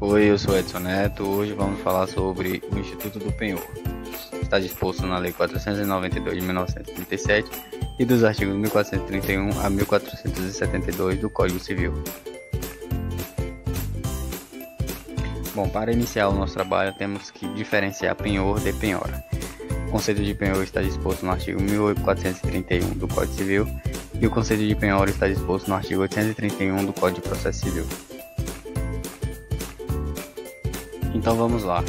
Oi, eu sou Edson Neto. Hoje vamos falar sobre o Instituto do Penhor. Está disposto na Lei 492 de 1937 e dos artigos 1431 a 1472 do Código Civil. Bom, para iniciar o nosso trabalho, temos que diferenciar penhor de penhora. O conceito de penhor está disposto no artigo 1431 do Código Civil e o conceito de penhora está disposto no artigo 831 do Código de Processo Civil. Então vamos lá.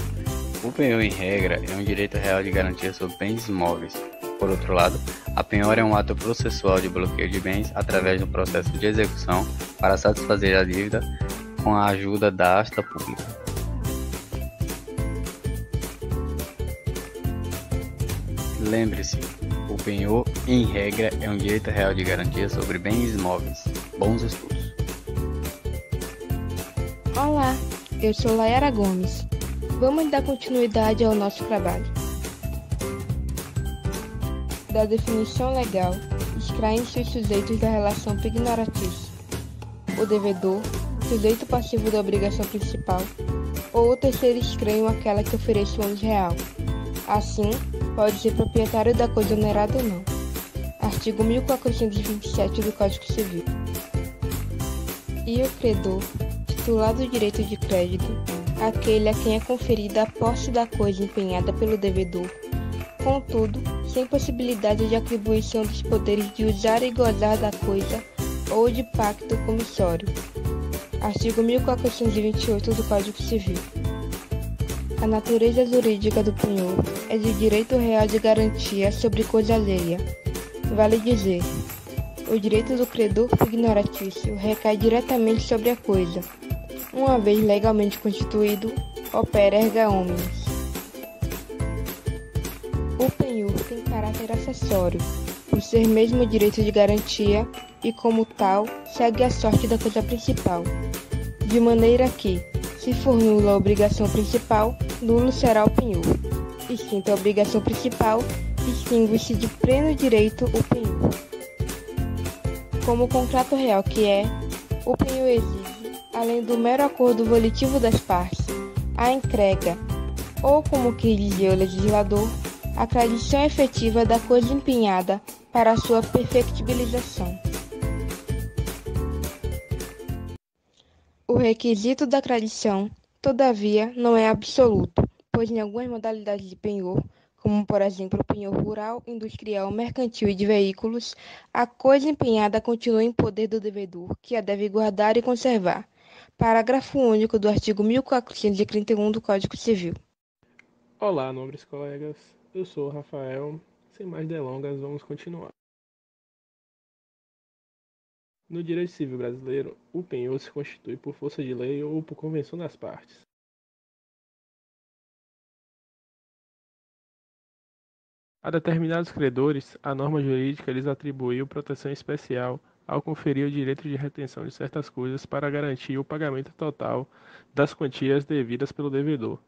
O penhor, em regra, é um direito real de garantia sobre bens imóveis. Por outro lado, a penhora é um ato processual de bloqueio de bens através do processo de execução para satisfazer a dívida com a ajuda da asta pública. Lembre-se, o penhor, em regra, é um direito real de garantia sobre bens imóveis. Bons estudos. Olá, eu sou Layara Gomes. Vamos dar continuidade ao nosso trabalho. Da definição legal, extraem-se os sujeitos da relação pignoratícia. O devedor, sujeito passivo da obrigação principal, ou o terceiro estranho àquela que oferece o ônus real. Assim, pode ser proprietário da coisa onerada ou não. Artigo 1427 do Código Civil. E o credor, titular do direito de crédito, aquele a quem é conferida a posse da coisa empenhada pelo devedor, contudo, sem possibilidade de atribuição dos poderes de usar e gozar da coisa ou de pacto comissório. Artigo 1428 do Código Civil. A natureza jurídica do penhor é de direito real de garantia sobre coisa alheia. Vale dizer, o direito do credor pignoratício recai diretamente sobre a coisa. Uma vez legalmente constituído, opera erga omnes. O penhor tem caráter acessório, por ser mesmo direito de garantia e, como tal, segue a sorte da coisa principal, de maneira que, se for nula a obrigação principal, nulo será o penhor. Extinta a obrigação principal, extingue-se de pleno direito o penhor. Como contrato real que é, o penhor exige, além do mero acordo volitivo das partes, a entrega, ou como quis dizer o legislador, a tradição efetiva da coisa empenhada para a sua perfectibilização. O requisito da tradição, todavia, não é absoluto, pois em algumas modalidades de penhor, como por exemplo o penhor rural, industrial, mercantil e de veículos, a coisa empenhada continua em poder do devedor, que a deve guardar e conservar. Parágrafo único do artigo 1431 do Código Civil. Olá, nobres colegas. Eu sou o Rafael. Sem mais delongas, vamos continuar. No direito civil brasileiro, o penhor se constitui por força de lei ou por convenção das partes. A determinados credores, a norma jurídica lhes atribuiu proteção especial ao conferir o direito de retenção de certas coisas para garantir o pagamento total das quantias devidas pelo devedor.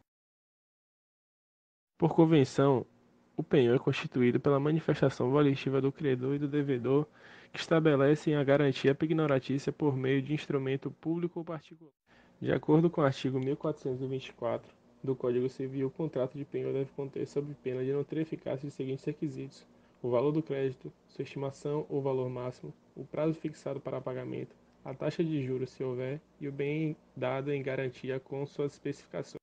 Por convenção, o penhor é constituído pela manifestação volitiva do credor e do devedor que estabelecem a garantia pignoratícia por meio de instrumento público ou particular. De acordo com o artigo 1424 do Código Civil, o contrato de penhor deve conter, sob pena de não ter eficácia, os seguintes requisitos: o valor do crédito, sua estimação ou valor máximo, o prazo fixado para pagamento, a taxa de juros, se houver, e o bem dado em garantia com suas especificações.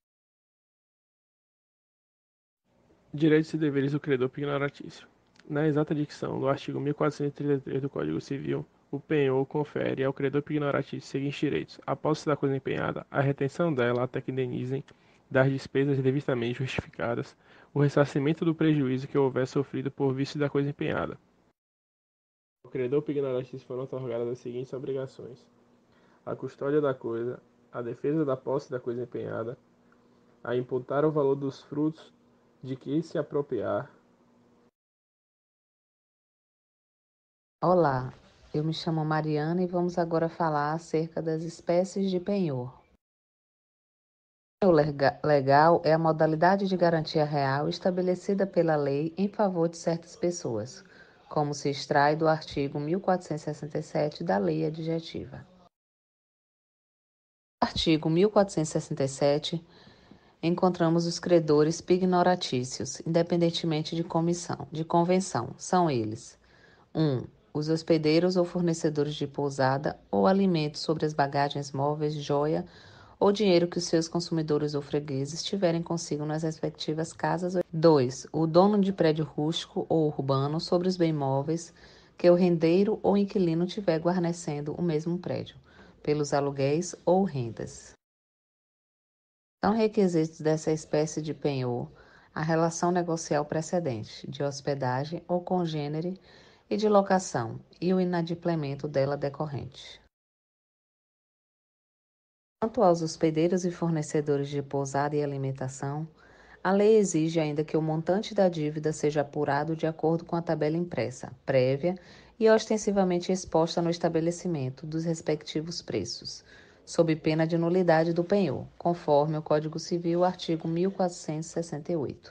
Direitos e deveres do credor pignoratício. Na exata dicção do artigo 1433 do Código Civil, o penhor confere ao credor pignoratício os seguintes direitos: a posse da coisa empenhada, a retenção dela até que indenizem das despesas devidamente justificadas, o ressarcimento do prejuízo que houver sofrido por vício da coisa empenhada. Ao credor pignoratício foram otorgadas as seguintes obrigações: a custódia da coisa, a defesa da posse da coisa empenhada, a imputar o valor dos frutos de que se apropriar. Olá, eu me chamo Mariana e vamos agora falar acerca das espécies de penhor. O penhor legal é a modalidade de garantia real estabelecida pela lei em favor de certas pessoas, como se extrai do artigo 1467 da Lei Adjetiva. artigo 1467, encontramos os credores pignoratícios, independentemente de convenção. São eles: 1. Os hospedeiros ou fornecedores de pousada ou alimentos sobre as bagagens móveis, joia ou dinheiro que os seus consumidores ou fregueses tiverem consigo nas respectivas casas. 2. O dono de prédio rústico ou urbano sobre os bens móveis que o rendeiro ou inquilino tiver guarnecendo o mesmo prédio, pelos aluguéis ou rendas. São requisitos dessa espécie de penhor a relação negocial precedente, de hospedagem ou congênere e de locação, e o inadimplemento dela decorrente. Quanto aos hospedeiros e fornecedores de pousada e alimentação, a lei exige ainda que o montante da dívida seja apurado de acordo com a tabela impressa, prévia e ostensivamente exposta no estabelecimento dos respectivos preços, sob pena de nulidade do penhor, conforme o Código Civil, artigo 1468.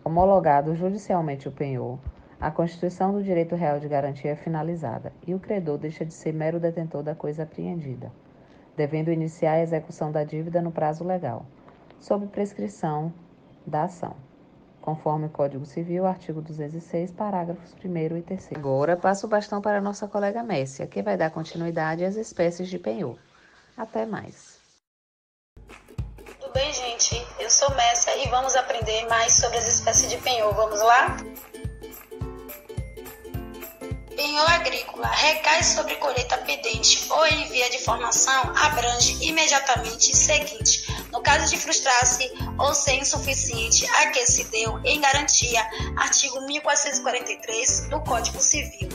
Homologado judicialmente o penhor, a constituição do direito real de garantia é finalizada e o credor deixa de ser mero detentor da coisa apreendida, devendo iniciar a execução da dívida no prazo legal, sob prescrição da ação, conforme o Código Civil, artigo 206, parágrafos 1º e 3º. Agora passo o bastão para a nossa colega Messia, que vai dar continuidade às espécies de penhor. Até mais. Tudo bem, gente? Eu sou Messia e vamos aprender mais sobre as espécies de penhor. Vamos lá? Penhor agrícola recai sobre colheita pendente ou em via de formação, abrange imediatamente seguinte. No caso de frustrar-se ou ser insuficiente a que se deu em garantia, artigo 1443 do Código Civil.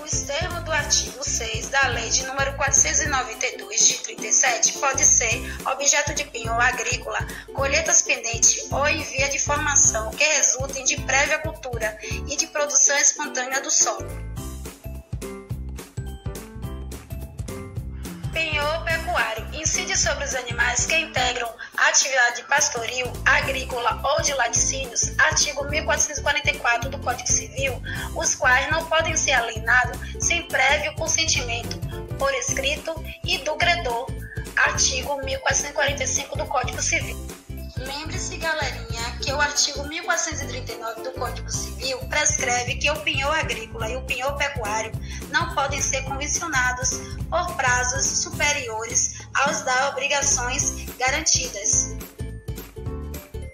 Os termos do artigo 6 da Lei de número 492 de 37 pode ser objeto de penhor agrícola, colheitas pendentes ou em via de formação que resultem de prévia cultura e de produção espontânea do solo. Penhor pecuário incide sobre os animais que integram a atividade pastoril, agrícola ou de laticínios, artigo 1444 do Código Civil, os quais não podem ser alienados sem prévio consentimento por escrito e do credor, artigo 1445 do Código Civil. Lembre-se, galerinha, que o artigo 1439 do Código Civil prescreve que o penhor agrícola e o penhor pecuário não podem ser convencionados por prazos superiores aos das obrigações garantidas.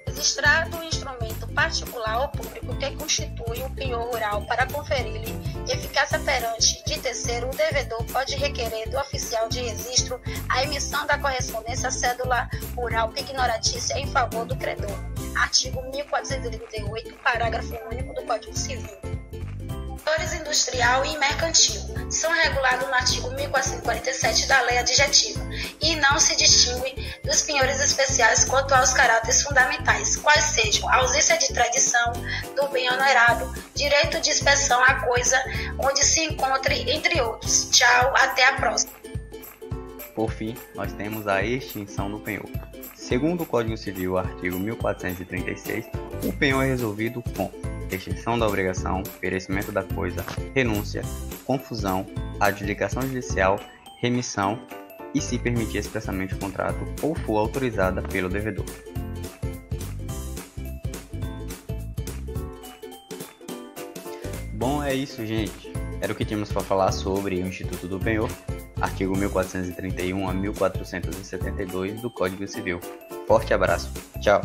Registrado o instrumento particular ou público que constitui o penhor rural para conferir-lhe eficácia perante de terceiro, o devedor pode requerer do oficial de registro a emissão da correspondência cédula rural pignoratícia em favor do credor. Artigo 1438, parágrafo único do Código Civil. Setores industrial e mercantil são regulados no artigo 1447 da Lei Adjetiva e não se distinguem dos penhores especiais quanto aos caráteres fundamentais, quais sejam a ausência de tradição do bem onerado, direito de inspeção à coisa onde se encontre, entre outros. Tchau, até a próxima. Por fim, nós temos a extinção do penhor. Segundo o Código Civil, artigo 1436, o penhor é resolvido com extinção da obrigação, perecimento da coisa, renúncia, confusão, adjudicação judicial, remissão e se permitir expressamente o contrato ou for autorizada pelo devedor. Bom, é isso, gente. Era o que tínhamos para falar sobre o Instituto do Penhor, artigo 1431 a 1472 do Código Civil. Forte abraço. Tchau.